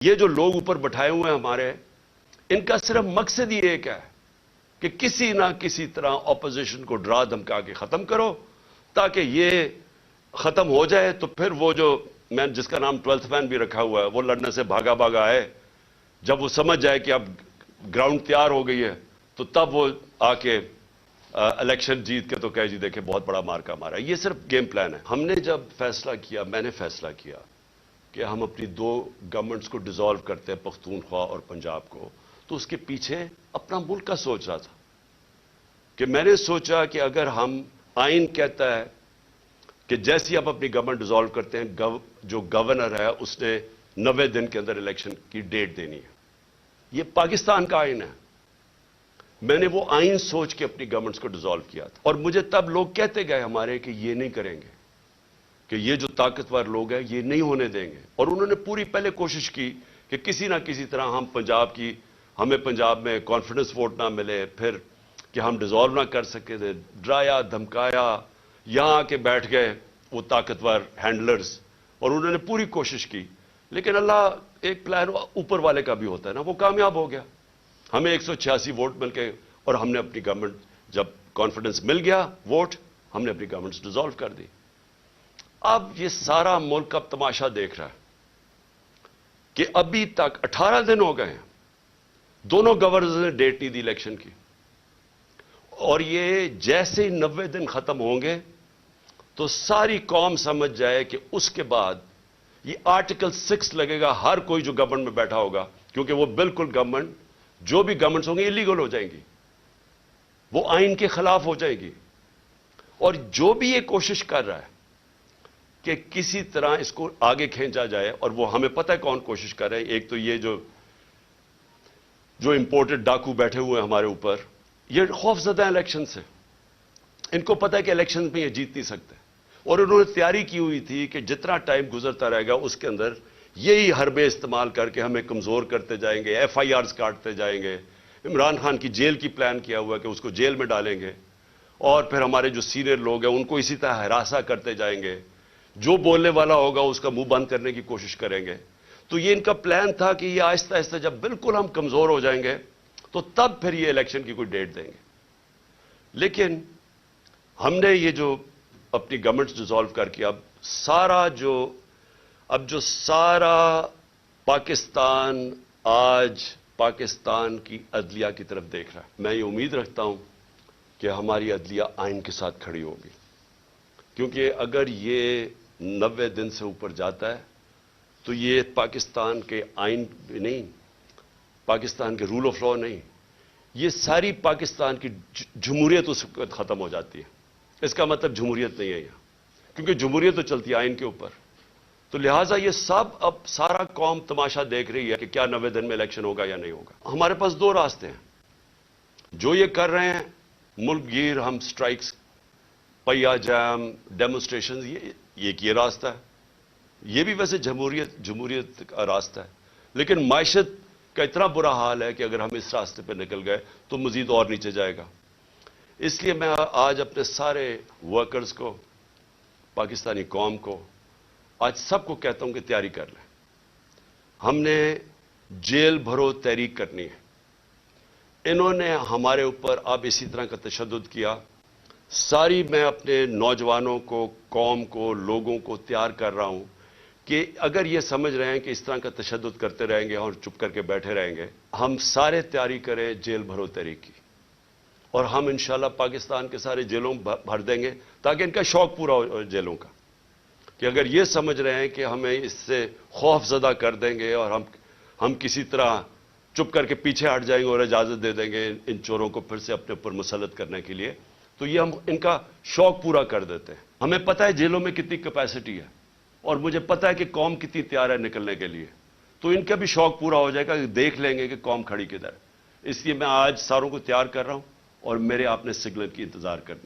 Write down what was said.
یہ جو لوگ اوپر بٹھائے ہوئے ہیں ہمارے، ان کا صرف مقصد ہی ایک ہے کہ کسی نہ کسی طرح اپوزیشن کو ڈرا دھمکا کے ختم کرو، تاکہ یہ ختم ہو جائے تو پھر وہ جو میں جس کا نام 12th مین بھی رکھا ہوا ہے وہ لڑنے سے بھاگا بھاگا آئے، جب وہ سمجھ جائے کہ اب گراؤنڈ تیار ہو گئی ہے تو تب وہ آ کے الیکشن جیت کے تو کہے جی دیکھیں بہت بڑا مارکا مارا. یہ صرف گیم پلان ہے. ہم نے جب فیصلہ کیا، میں نے فیصلہ کیا کہ ہم اپنی دو گورنمنٹس کو ڈیزالو کرتے ہیں، پختونخوا اور پنجاب کو، تو اس کے پیچھے اپنا ملک کا سوچ رہا تھا کہ میں نے سوچا کہ اگر ہم آئین کہتا ہے کہ جیسی آپ اپنی گورنمنٹ ڈیزالو کرتے ہیں، جو گورنر ہے اس نے 90 دن کے اندر الیکشن کی ڈیٹ دینی ہے. یہ پاکستان کا آئین ہے. میں نے وہ آئین سوچ کے اپنی گورنمنٹس کو ڈیزالو کیا تھا، اور مجھے تب لوگ کہتے گئے ہمارے کہ یہ نہیں کریں گے، کہ یہ جو طاقتور لوگ ہیں یہ نہیں ہونے دیں گے. اور انہوں نے پوری پہلے کوشش کی کہ کسی نہ کسی طرح ہمیں پنجاب میں کانفیڈنس ووٹ نہ ملے، پھر کہ ہم ڈیزالو نہ کر سکے تھے، ڈرایا دھمکایا، یہاں آ کے بیٹھ گئے وہ طاقتور ہینڈلرز، اور انہوں نے پوری کوشش کی. لیکن اللہ ایک پلان اوپر والے کا بھی ہوتا ہے نا، وہ کامیاب ہو گیا. ہمیں 186 ووٹ مل کے، اور ہم نے اپنی گورنمنٹ، جب کانفیڈنس مل گیا ووٹ، ہم نے اپنی گورنمنٹ ڈیزالو کر دی. اب یہ سارا ملک اب تماشا دیکھ رہا ہے کہ ابھی تک 18 دن ہو گئے ہیں، دونوں گورنرز نے ڈیٹ نہیں دی الیکشن کی، اور یہ جیسے ہی 90 دن ختم ہوں گے تو ساری قوم سمجھ جائے کہ اس کے بعد یہ آرٹیکل 6 لگے گا ہر کوئی جو گورنمنٹ میں بیٹھا ہوگا، کیونکہ وہ بالکل گورنمنٹ، جو بھی گورنمنٹس ہوں گی انلیگل ہو جائیں گی، وہ آئین کے خلاف ہو جائے گی. اور جو بھی یہ کوشش کر رہا ہے کہ کسی طرح اس کو آگے کھینچا جائے، اور وہ ہمیں پتہ ہے کون کوشش کر رہے ہیں. ایک تو یہ جو امپورٹڈ ڈاکو بیٹھے ہوئے ہیں ہمارے اوپر، یہ خوف زدہ ہیں الیکشن سے. ان کو پتہ ہے کہ الیکشن میں یہ جیت نہیں سکتے، اور انہوں نے تیاری کی ہوئی تھی کہ جتنا ٹائم گزرتا رہے گا اس کے اندر یہی حربے استعمال کر کے ہمیں کمزور کرتے جائیں گے، FIRs کاٹتے جائیں گے. عمران خان کی جیل کی پلان کیا ہوا ہے کہ اس کو جیل میں ڈالیں گے، اور پھر ہمارے جو سینئر لوگ ہیں ان کو اسی طرح ہراساں کرتے جائیں گے. جو بولنے والا ہوگا اس کا منہ بند کرنے کی کوشش کریں گے. تو یہ ان کا پلان تھا کہ یہ آہستہ آہستہ جب بالکل ہم کمزور ہو جائیں گے تو تب پھر یہ الیکشن کی کوئی ڈیٹ دیں گے. لیکن ہم نے یہ جو اپنی گورنمنٹ ڈیزالو کر کے اب جو سارا پاکستان آج پاکستان کی عدلیہ کی طرف دیکھ رہا ہے، میں یہ امید رکھتا ہوں کہ ہماری عدلیہ آئین کے ساتھ کھڑی ہوگی. کیونکہ اگر یہ 90 دن سے اوپر جاتا ہے تو یہ پاکستان کے آئین نہیں، پاکستان کے رول آف لا نہیں، یہ ساری پاکستان کی جمہوریت اس وقت ختم ہو جاتی ہے. اس کا مطلب جمہوریت نہیں ہے یہاں، کیونکہ جمہوریت تو چلتی ہے آئین کے اوپر. تو لہٰذا یہ سب اب سارا قوم تماشا دیکھ رہی ہے کہ کیا 90 دن میں الیکشن ہوگا یا نہیں ہوگا. ہمارے پاس دو راستے ہیں. جو یہ کر رہے ہیں ملک گیر، ہم سٹرائکس، پہیا جام، ڈیمونسٹریشن، یہ راستہ ہے. یہ بھی ویسے جمہوریت کا راستہ ہے. لیکن معیشت کا اتنا برا حال ہے کہ اگر ہم اس راستے پہ نکل گئے تو مزید اور نیچے جائے گا. اس لیے میں آج اپنے سارے ورکرز کو، پاکستانی قوم کو، آج سب کو کہتا ہوں کہ تیاری کر لیں. ہم نے جیل بھرو تحریک کرنی ہے. انہوں نے ہمارے اوپر اب اسی طرح کا تشدد کیا. میں اپنے نوجوانوں کو، قوم کو، لوگوں کو تیار کر رہا ہوں کہ اگر یہ سمجھ رہے ہیں کہ اس طرح کا تشدد کرتے رہیں گے اور چپ کر کے بیٹھے رہیں گے، ہم سارے تیاری کریں جیل بھرو تحریک کی. اور ہم انشاءاللہ پاکستان کے سارے جیلوں بھر دیں گے تاکہ ان کا شوق پورا ہو جیلوں کا، کہ اگر یہ سمجھ رہے ہیں کہ ہمیں اس سے خوف زدہ کر دیں گے اور ہم کسی طرح چپ کر کے پیچھے ہٹ جائیں گے اور اجازت دے دیں گے ان چوروں کو پھر سے اپنے اوپر مسلط کرنے کے لیے، تو یہ ہم ان کا شوق پورا کر دیتے ہیں. ہمیں پتہ ہے جیلوں میں کتنی کیپیسٹی ہے، اور مجھے پتہ ہے کہ قوم کتنی تیار ہے نکلنے کے لیے. تو ان کا بھی شوق پورا ہو جائے گا کہ دیکھ لیں گے کہ قوم کھڑی کدھر ہے. اس لیے میں آج ساروں کو تیار کر رہا ہوں، اور میرے آپ نے سگنل کی انتظار کرنی.